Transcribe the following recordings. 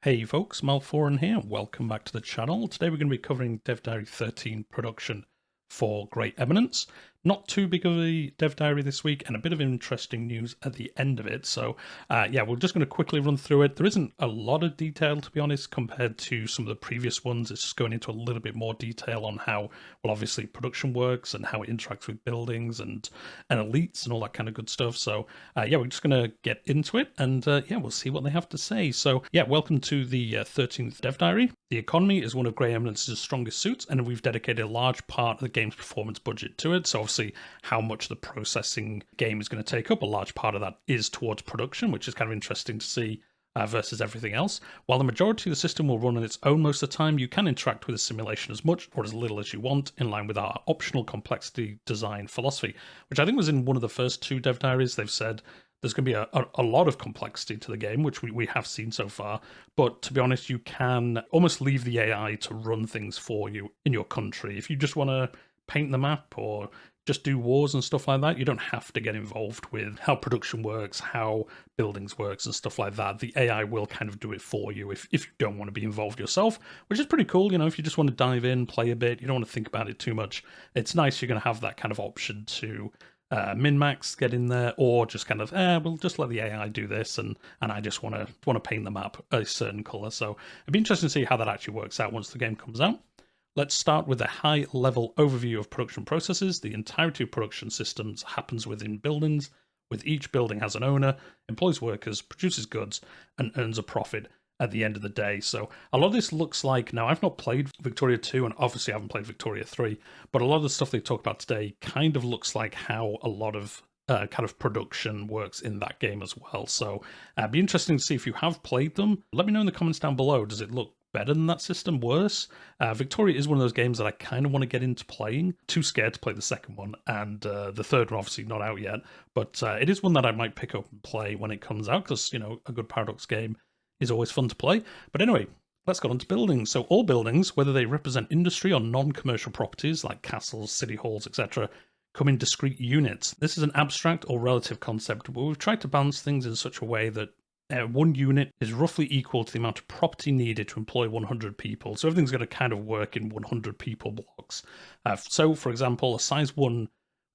Hey folks, Malforian here. Welcome back to the channel. Today we're going to be covering Dev Diary 13 production for Grey Eminence. Not too big of a Dev Diary this week, and a bit of interesting news at the end of it. So yeah, we're just going to quickly run through it. There isn't a lot of detail, to be honest, compared to some of the previous ones. It's just going into a little bit more detail on how, well, obviously production works and how it interacts with buildings and elites and all that kind of good stuff. So yeah, we're just going to get into it, and yeah, we'll see what they have to say. So yeah, welcome to the 13th Dev Diary. The economy is one of Grey Eminence's strongest suits, and we've dedicated a large part of the game's performance budget to it. So obviously, how much the processing game is going to take up, a large part of that is towards production, which is kind of interesting to see versus everything else. While the majority of the system will run on its own most of the time, you can interact with the simulation as much or as little as you want, in line with our optional complexity design philosophy, which I think was in one of the first two Dev Diaries. They've said there's going to be a lot of complexity to the game, which we have seen so far. But to be honest, you can almost leave the AI to run things for you in your country. If you just want to paint the map or just do wars and stuff like that, you don't have to get involved with how production works, how buildings works and stuff like that. The AI will kind of do it for you if you don't want to be involved yourself, which is pretty cool. You know, if you just want to dive in, play a bit, you don't want to think about it too much, it's nice you're going to have that kind of option to min-max, get in there, or just kind of, we'll just let the AI do this, and I just want to paint the map a certain color. So it'd be interesting to see how that actually works out once the game comes out. Let's start with a high-level overview of production processes. The entirety of production systems happens within buildings, with each building has an owner, employs workers, produces goods, and earns a profit at the end of the day. So a lot of this looks like, now I've not played Victoria 2 and obviously I haven't played Victoria 3, but a lot of the stuff they talk about today kind of looks like how a lot of kind of production works in that game as well. So it'd be interesting to see if you have played them. Let me know in the comments down below, does it look better than that system, worse? Victoria is one of those games that I kind of want to get into playing. Too scared to play the second one, and the third one obviously not out yet, but it is one that I might pick up and play when it comes out, because, you know, a good Paradox game is always fun to play. But anyway, let's get on to buildings. So all buildings, whether they represent industry or non-commercial properties like castles, city halls, etc., come in discrete units. This is an abstract or relative concept, but we've tried to balance things in such a way that one unit is roughly equal to the amount of property needed to employ 100 people. So everything's going to kind of work in 100 people blocks. So, for example, a size 1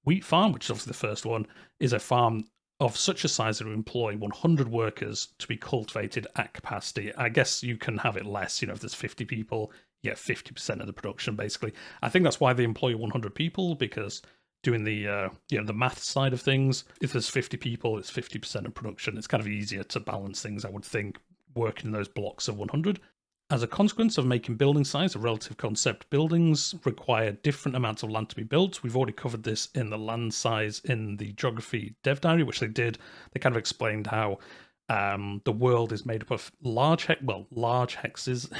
wheat farm, which is obviously the first one, is a farm of such a size that would employ 100 workers to be cultivated at capacity. I guess you can have it less, you know, if there's 50 people, you get 50% of the production, basically. I think that's why they employ 100 people, because doing the the math side of things, if there's 50 people, it's 50% of production. It's kind of easier to balance things, I would think, working in those blocks of 100. As a consequence of making building size a relative concept, buildings require different amounts of land to be built. We've already covered this in the land size in the geography dev diary, which they did. They kind of explained how the world is made up of large hexes,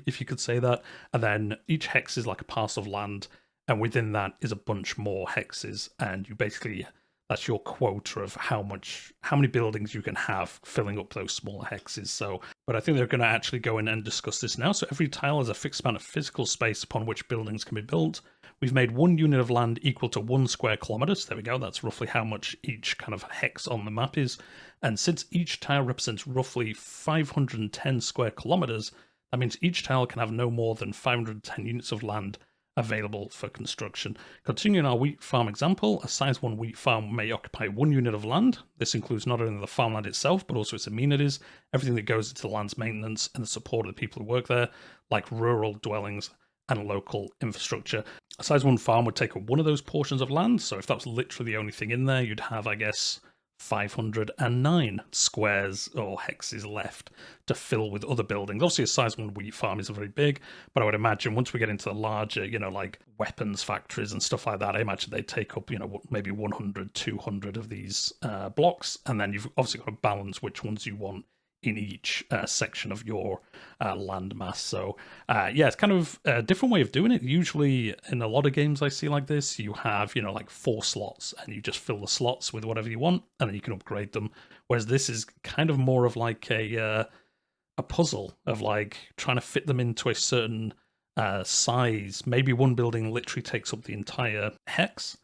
if you could say that, and then each hex is like a parcel of land, and within that is a bunch more hexes, and you basically, that's your quota of how many buildings you can have filling up those smaller hexes. So, but I think they're going to actually go in and discuss this now. So every tile has a fixed amount of physical space upon which buildings can be built. We've made 1 unit of land equal to 1 square kilometers. There we go. That's roughly how much each kind of hex on the map is. And since each tile represents roughly 510 square kilometers, that means each tile can have no more than 510 units of land available for construction. Continuing our wheat farm example, a size 1 wheat farm may occupy 1 unit of land. This includes not only the farmland itself, but also its amenities, everything that goes into the land's maintenance and the support of the people who work there, like rural dwellings and local infrastructure. A size 1 farm would take up one of those portions of land, so if that was literally the only thing in there, you'd have, I guess, 509 squares or hexes left to fill with other buildings. Obviously, a size 1 wheat farm isn't very big, but I would imagine once we get into the larger, you know, like weapons factories and stuff like that, I imagine they take up, you know, maybe 100, 200 of these blocks, and then you've obviously got to balance which ones you want in each section of your land mass. So yeah, it's kind of a different way of doing it. Usually in a lot of games I see like this, you have, you know, like 4 slots and you just fill the slots with whatever you want and then you can upgrade them. Whereas this is kind of more of like a puzzle of like trying to fit them into a certain size. Maybe one building literally takes up the entire hex,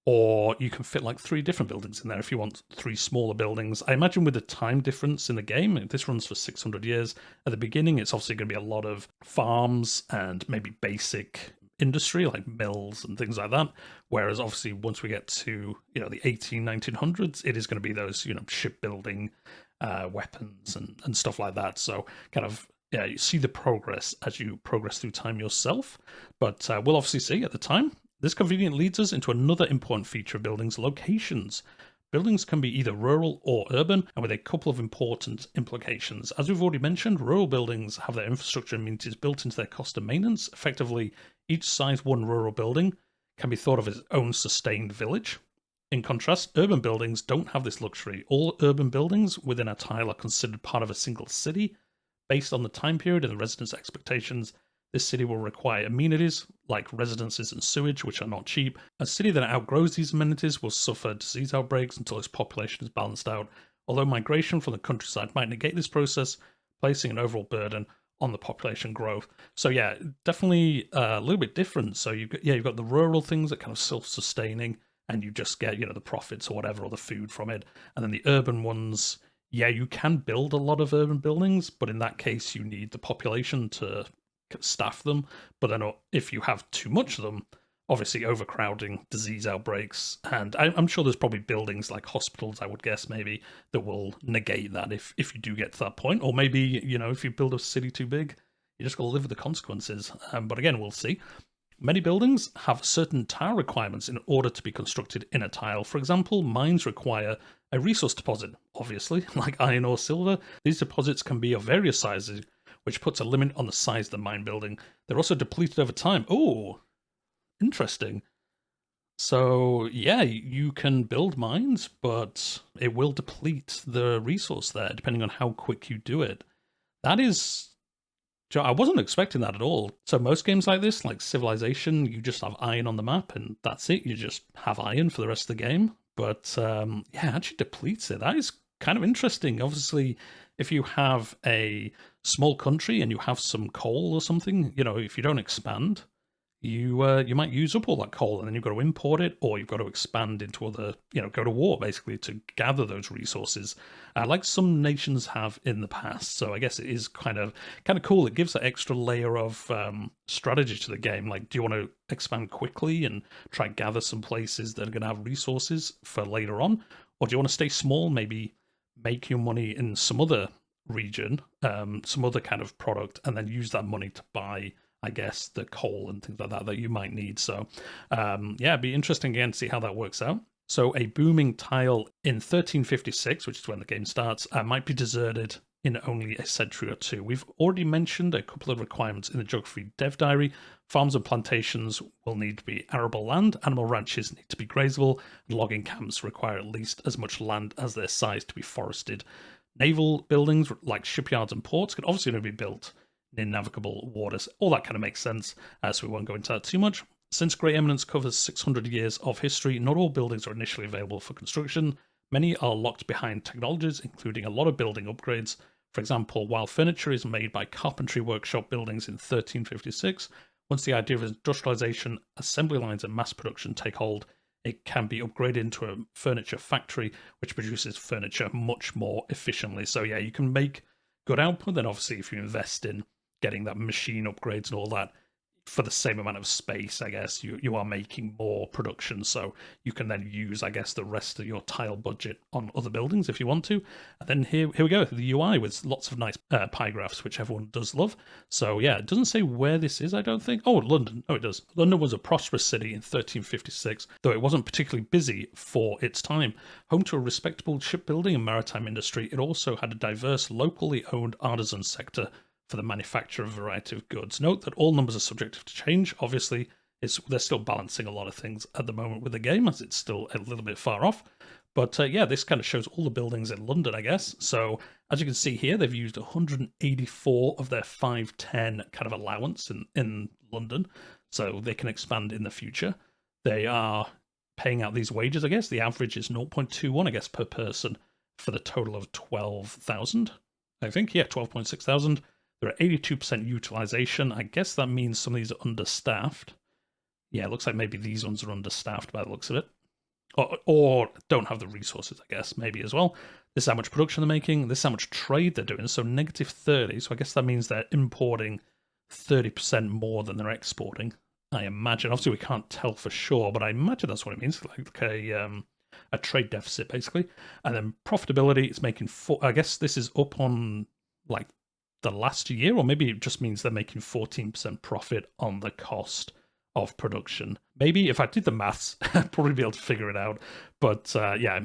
or you can fit like 3 different buildings in there if you want 3 smaller buildings. I imagine with the time difference in the game, if this runs for 600 years, at the beginning it's obviously going to be a lot of farms and maybe basic industry like mills and things like that, whereas obviously once we get to the 1900s, it is going to be those shipbuilding, weapons and stuff like that. So kind of, yeah, you see the progress as you progress through time yourself, but we'll obviously see at the time. This conveniently leads us into another important feature of buildings: locations. Buildings can be either rural or urban, and with a couple of important implications. As we've already mentioned, rural buildings have their infrastructure and amenities built into their cost of maintenance. Effectively, each size 1 rural building can be thought of as its own sustained village. In contrast, urban buildings don't have this luxury. All urban buildings within a tile are considered part of a single city. Based on the time period and the residents' expectations, this city will require amenities like residences and sewage, which are not cheap. A city that outgrows these amenities will suffer disease outbreaks until its population is balanced out, although migration from the countryside might negate this process, placing an overall burden on the population growth. So yeah, definitely a little bit different. So you've got the rural things that kind of self-sustaining, and you just get the profits or whatever, or the food from it. And then the urban ones, yeah, you can build a lot of urban buildings, but in that case you need the population to staff them. But then if you have too much of them, obviously overcrowding, disease outbreaks, and I'm sure there's probably buildings like hospitals, I would guess, maybe, that will negate that if you do get to that point. Or maybe, if you build a city too big, you just got to live with the consequences. But again, we'll see. Many buildings have certain tile requirements in order to be constructed in a tile. For example, mines require a resource deposit, obviously, like iron or silver. These deposits can be of various sizes, which puts a limit on the size of the mine building. They're also depleted over time. Oh, interesting. So, yeah, you can build mines, but it will deplete the resource there, depending on how quick you do it. That is... I wasn't expecting that at all. So most games like this, like Civilization, you just have iron on the map, and that's it. You just have iron for the rest of the game. But, yeah, it actually depletes it. That is kind of interesting. Obviously, if you have a small country and you have some coal or something, if you don't expand, you might use up all that coal, and then you've got to import it, or you've got to expand into other, go to war basically to gather those resources, like some nations have in the past. So I guess it is kind of cool. It gives that extra layer of strategy to the game. Like, do you want to expand quickly and try and gather some places that are going to have resources for later on, or do you want to stay small, maybe make your money in some other region, some other kind of product, and then use that money to buy, I guess, the coal and things like that you might need. So yeah, it'd be interesting again to see how that works out. So a booming tile in 1356, which is when the game starts, might be deserted in only a century or two. We've already mentioned a couple of requirements in the Geography Dev Diary. Farms and plantations will need to be arable land, animal ranches need to be grazable, and logging camps require at least as much land as their size to be forested. Naval buildings like shipyards and ports can obviously only be built in navigable waters. All that kind of makes sense, so we won't go into that too much. Since Grey Eminence covers 600 years of history, not all buildings are initially available for construction. Many are locked behind technologies, including a lot of building upgrades. For example, while furniture is made by carpentry workshop buildings in 1356, once the idea of industrialization, assembly lines, and mass production take hold, it can be upgraded into a furniture factory, which produces furniture much more efficiently. So yeah, you can make good output. Then obviously if you invest in getting that machine upgrades and all that, for the same amount of space, I guess, you are making more production, so you can then use, I guess, the rest of your tile budget on other buildings if you want to. And then here we go, the UI with lots of nice pie graphs, which everyone does love. So yeah, it doesn't say where this is, I don't think. Oh, London. Oh, it does. London was a prosperous city in 1356, though it wasn't particularly busy for its time. Home to a respectable shipbuilding and maritime industry, it also had a diverse, locally owned artisan sector for the manufacture of a variety of goods. Note that all numbers are subject to change. Obviously, they're still balancing a lot of things at the moment with the game, as it's still a little bit far off. But yeah, this kind of shows all the buildings in London, I guess. So as you can see here, they've used 184 of their 510 kind of allowance in London, so they can expand in the future. They are paying out these wages, I guess. The average is 0.21, I guess, per person for the total of 12,000. I think, yeah, 12.6 thousand. They're at 82% utilization. I guess that means some of these are understaffed. Yeah, it looks like maybe these ones are understaffed by the looks of it. or don't have the resources, I guess, maybe as well. This is how much production they're making. This is how much trade they're doing. So negative 30. So I guess that means they're importing 30% more than they're exporting. I imagine. Obviously, we can't tell for sure, but I imagine that's what it means. Like a trade deficit, basically. And then profitability, it's making I guess this is up on like the last year, or maybe it just means they're making 14% profit on the cost of production. Maybe if I did the maths, I'd probably be able to figure it out. But yeah,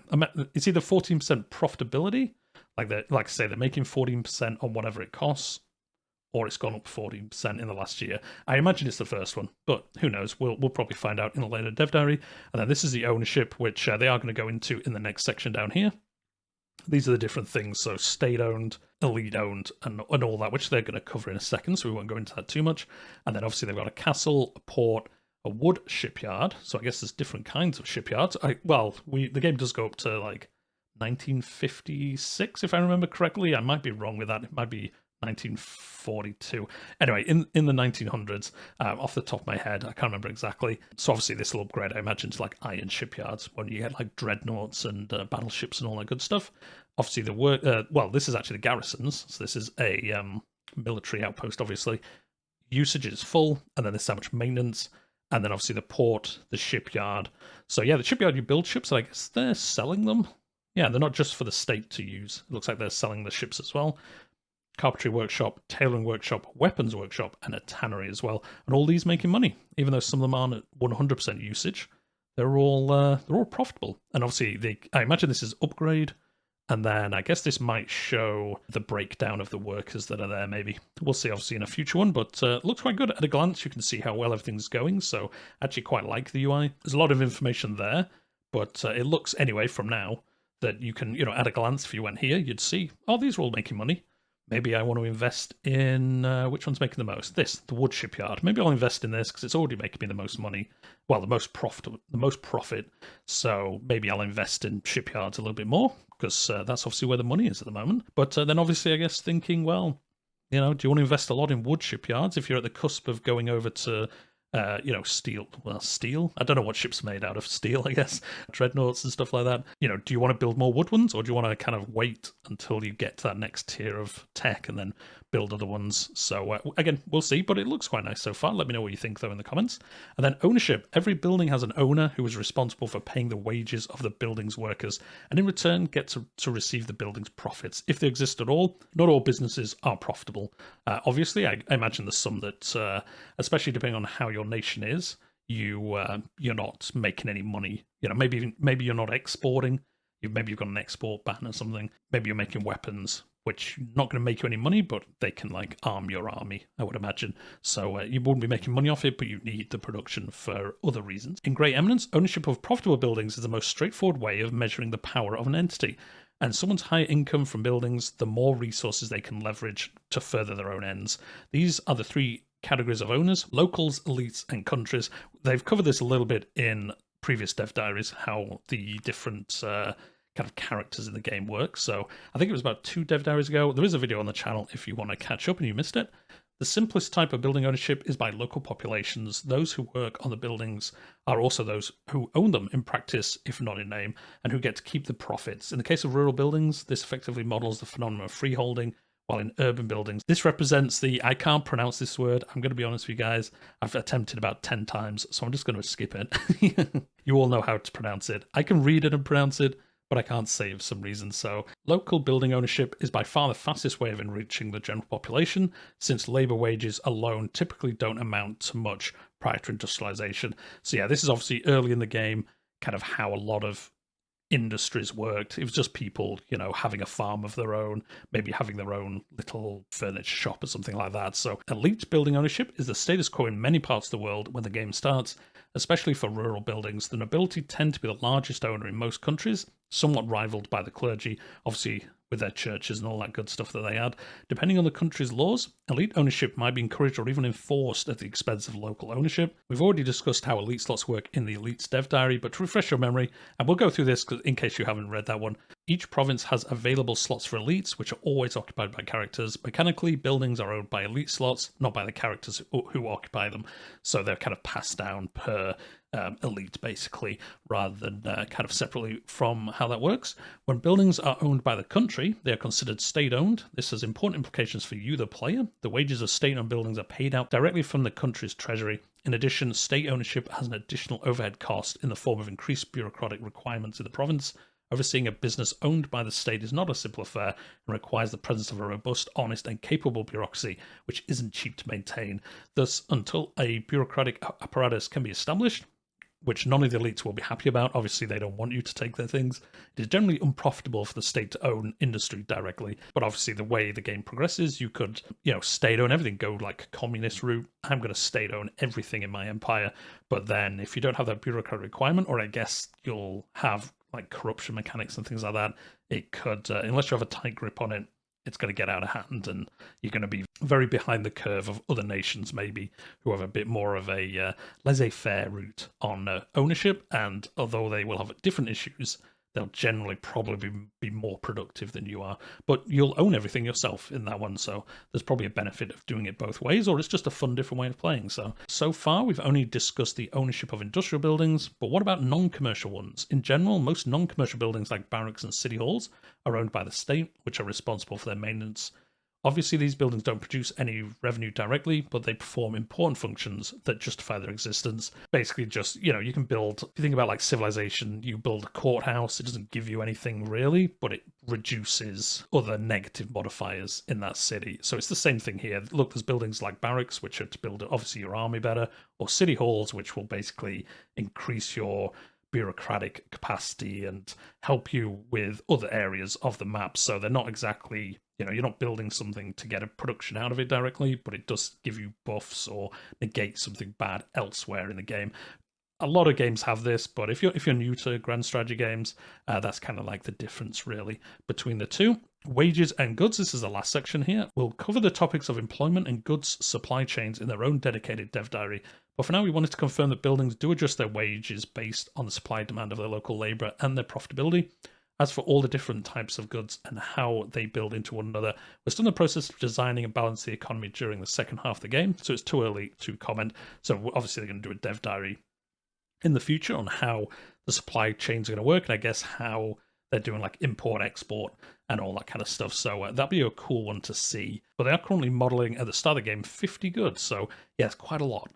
it's either 14% profitability, like I say, they're making 14% on whatever it costs, or it's gone up 14% in the last year. I imagine it's the first one, but who knows? We'll probably find out in a later dev diary. And then this is the ownership, which they are going to go into in the next section down here. These are the different things, so state-owned, elite-owned, and all that, which they're going to cover in a second, so we won't go into that too much. And then obviously they've got a castle, a port, a wood shipyard, so I guess there's different kinds of shipyards. The game does go up to like 1956, if I remember correctly. I might be wrong with that. It might be 1942. Anyway, in the 1900s, off the top of my head, I can't remember exactly. So obviously this will upgrade, I imagine, to like iron shipyards when you get like dreadnoughts and battleships and all that good stuff. Obviously the work, this is actually the garrisons. So this is a military outpost, obviously. Usage is full, and then there's so much maintenance. And then obviously the port, the shipyard. So yeah, the shipyard, you build ships, and I guess they're selling them. Yeah, they're not just for the state to use. It looks like they're selling the ships as well. Carpentry workshop, tailoring workshop, weapons workshop, and a tannery as well. And all these making money, even though some of them aren't at 100% usage. They're all profitable. And obviously, I imagine this is upgrade. And then I guess this might show the breakdown of the workers that are there, maybe. We'll see, obviously, in a future one, but looks quite good. At a glance, you can see how well everything's going, so I actually quite like the UI. There's a lot of information there, but it looks, anyway, from now, that you can, at a glance, if you went here, you'd see, oh, these are all making money. Maybe I want to invest in, which one's making the most? The wood shipyard. Maybe I'll invest in this because it's already making me the most money. Well, the most profit. So maybe I'll invest in shipyards a little bit more because that's obviously where the money is at the moment. But then obviously, I guess thinking, well, do you want to invest a lot in wood shipyards if you're at the cusp of going over to steel. Well, steel? I don't know what ship's made out of steel, I guess. Dreadnoughts and stuff like that. Do you want to build more wood ones, or do you want to kind of wait until you get to that next tier of tech and then build other ones? So, again, we'll see, but it looks quite nice so far. Let me know what you think, though, in the comments. And then ownership. Every building has an owner who is responsible for paying the wages of the building's workers, and in return get to receive the building's profits. If they exist at all, not all businesses are profitable. Obviously, I imagine there's some that, especially depending on how your nation is, you're not making any money. Maybe you're not exporting. Maybe you've got an export ban or something. Maybe you're making weapons, which not going to make you any money, but they can like arm your army, I would imagine. So you wouldn't be making money off it, but you need the production for other reasons. In Grey Eminence, ownership of profitable buildings is the most straightforward way of measuring the power of an entity. And someone's higher income from buildings, the more resources they can leverage to further their own ends. These are the three categories of owners: locals, elites, and countries. They've covered this a little bit in previous dev diaries, how the different kind of characters in the game work. So I think it was about 2 dev diaries ago. There is a video on the channel if you want to catch up and you missed it. The simplest type of building ownership is by local populations. Those who work on the buildings are also those who own them in practice, if not in name, and who get to keep the profits. In the case of rural buildings, this effectively models the phenomenon of freeholding, while in urban buildings, this represents I can't pronounce this word. I'm going to be honest with you guys. I've attempted about 10 times, so I'm just going to skip it. You all know how to pronounce it. I can read it and pronounce it, but I can't say for some reason. So local building ownership is by far the fastest way of enriching the general population, since labor wages alone typically don't amount to much prior to industrialization. So yeah, this is obviously early in the game, kind of how a lot of industries worked. It was just people, having a farm of their own, maybe having their own little furniture shop or something like that. So elite building ownership is the status quo in many parts of the world when the game starts, especially for rural buildings. The nobility tend to be the largest owner in most countries, somewhat rivaled by the clergy, obviously with their churches and all that good stuff that they had. Depending on the country's laws, elite ownership might be encouraged or even enforced at the expense of local ownership. We've already discussed how elite slots work in the Elites dev diary, but to refresh your memory, and we'll go through this in case you haven't read that one, Each province has available slots for elites, which are always occupied by characters. Mechanically, buildings are owned by elite slots, not by the characters who occupy them. So they're kind of passed down per elite, basically, rather than kind of separately from how that works. When buildings are owned by the country, they are considered state-owned. This has important implications for you, the player. The wages of state-owned buildings are paid out directly from the country's treasury. In addition, state ownership has an additional overhead cost in the form of increased bureaucratic requirements in the province. Overseeing a business owned by the state is not a simple affair and requires the presence of a robust, honest, and capable bureaucracy, which isn't cheap to maintain. Thus, until a bureaucratic apparatus can be established, which none of the elites will be happy about, obviously they don't want you to take their things, it is generally unprofitable for the state to own industry directly. But obviously the way the game progresses, you could, state-own everything, go like a communist route. I'm going to state-own everything in my empire. But then if you don't have that bureaucratic requirement, or I guess you'll have like corruption mechanics and things like that, it could, unless you have a tight grip on it, it's going to get out of hand and you're going to be very behind the curve of other nations maybe who have a bit more of a laissez-faire route on ownership, and although they will have different issues, they'll generally probably be more productive than you are. But you'll own everything yourself in that one, so there's probably a benefit of doing it both ways, or it's just a fun different way of playing. So far we've only discussed the ownership of industrial buildings, but what about non-commercial ones? In general, most non-commercial buildings like barracks and city halls are owned by the state, which are responsible for their maintenance. Obviously, these buildings don't produce any revenue directly, but they perform important functions that justify their existence. Basically, just, you can build, if you think about like civilization, you build a courthouse, it doesn't give you anything really, but it reduces other negative modifiers in that city. So it's the same thing here. Look, there's buildings like barracks, which are to build, obviously, your army better, or city halls, which will basically increase your bureaucratic capacity and help you with other areas of the map. So they're not exactly, you're not building something to get a production out of it directly, but it does give you buffs or negate something bad elsewhere in the game. A lot of games have this, but if you're new to grand strategy games, that's kind of like the difference really between the two. Wages and goods, this is the last section here. We'll cover the topics of employment and goods supply chains in their own dedicated dev diary. But for now, we wanted to confirm that buildings do adjust their wages based on the supply and demand of their local labour and their profitability. As for all the different types of goods and how they build into one another, we're still in the process of designing and balance the economy during the second half of the game, so it's too early to comment. So obviously they're going to do a dev diary in the future on how the supply chains are going to work, and I guess how they're doing like import, export, and all that kind of stuff. So that'd be a cool one to see. But they are currently modeling at the start of the game 50 goods. So yeah, it's quite a lot.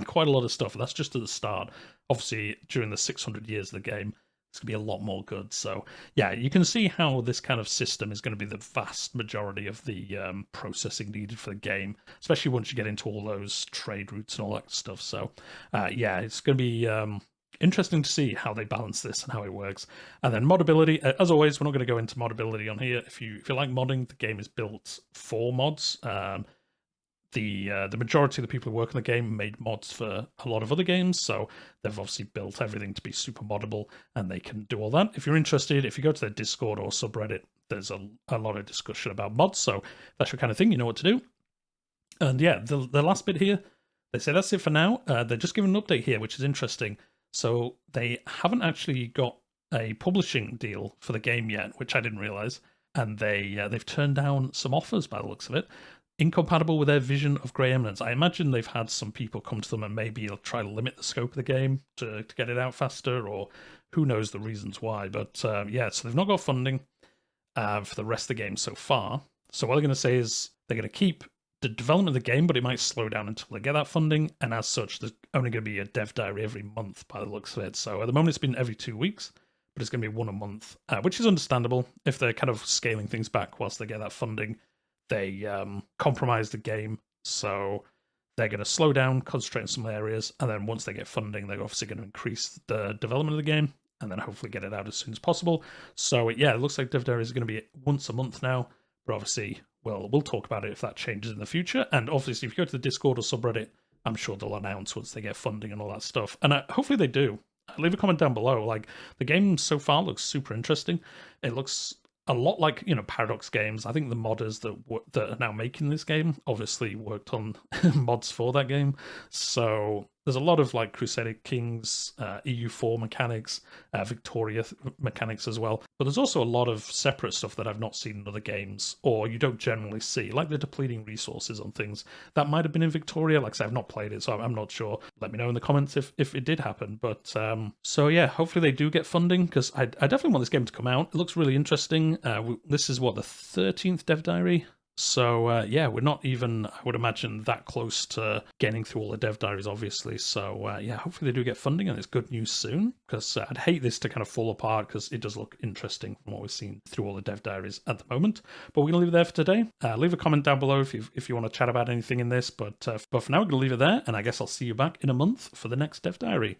Quite a lot of stuff. That's just at the start. Obviously, during the 600 years of the game, it's going to be a lot more goods. So yeah, you can see how this kind of system is going to be the vast majority of the processing needed for the game, especially once you get into all those trade routes and all that stuff. So yeah, it's going to be interesting to see how they balance this and how it works. And then modability, as always, we're not going to go into modability on here. If you like modding, the game is built for mods. The majority of the people who work on the game made mods for a lot of other games, so they've obviously built everything to be super moddable, and they can do all that. If you're interested, if you go to their Discord or subreddit, there's a lot of discussion about mods, so if that's your kind of thing, you know what to do. And yeah, the last bit here, they say that's it for now. They're just giving an update here, which is interesting. So they haven't actually got a publishing deal for the game yet, which I didn't realize, and they've turned down some offers by the looks of it, incompatible with their vision of Grey Eminence. I imagine they've had some people come to them and maybe they'll try to limit the scope of the game to get it out faster, or who knows the reasons why. But yeah, so they've not got funding for the rest of the game so far. So what they're going to say is they're going to keep the development of the game, but it might slow down until they get that funding, and as such, there's only going to be a dev diary every month by the looks of it. So at the moment, it's been every 2 weeks, but it's going to be one a month, which is understandable. If they're kind of scaling things back whilst they get that funding, they compromise the game, so they're going to slow down, concentrate in some areas, and then once they get funding, they're obviously going to increase the development of the game, and then hopefully get it out as soon as possible. So yeah, it looks like dev diaries are going to be once a month now, but obviously, well, we'll talk about it if that changes in the future. And obviously, if you go to the Discord or subreddit, I'm sure they'll announce once they get funding and all that stuff. And hopefully they do. Leave a comment down below. Like, the game so far looks super interesting. It looks a lot like, Paradox games. I think the modders that are now making this game obviously worked on mods for that game. So there's a lot of like Crusader Kings, EU4 mechanics, Victoria mechanics as well. But there's also a lot of separate stuff that I've not seen in other games, or you don't generally see, like the depleting resources on things that might have been in Victoria. Like I said, I've not played it, so I'm not sure. Let me know in the comments if it did happen. But so yeah, hopefully they do get funding, because I definitely want this game to come out. It looks really interesting. This is what, the 13th dev diary? So yeah, we're not even, I would imagine, that close to getting through all the dev diaries, obviously. So yeah, hopefully they do get funding and it's good news soon, because I'd hate this to kind of fall apart, because it does look interesting from what we've seen through all the dev diaries at the moment. But we're going to leave it there for today. Leave a comment down below if you want to chat about anything in this. But for now, we're going to leave it there, and I guess I'll see you back in a month for the next dev diary.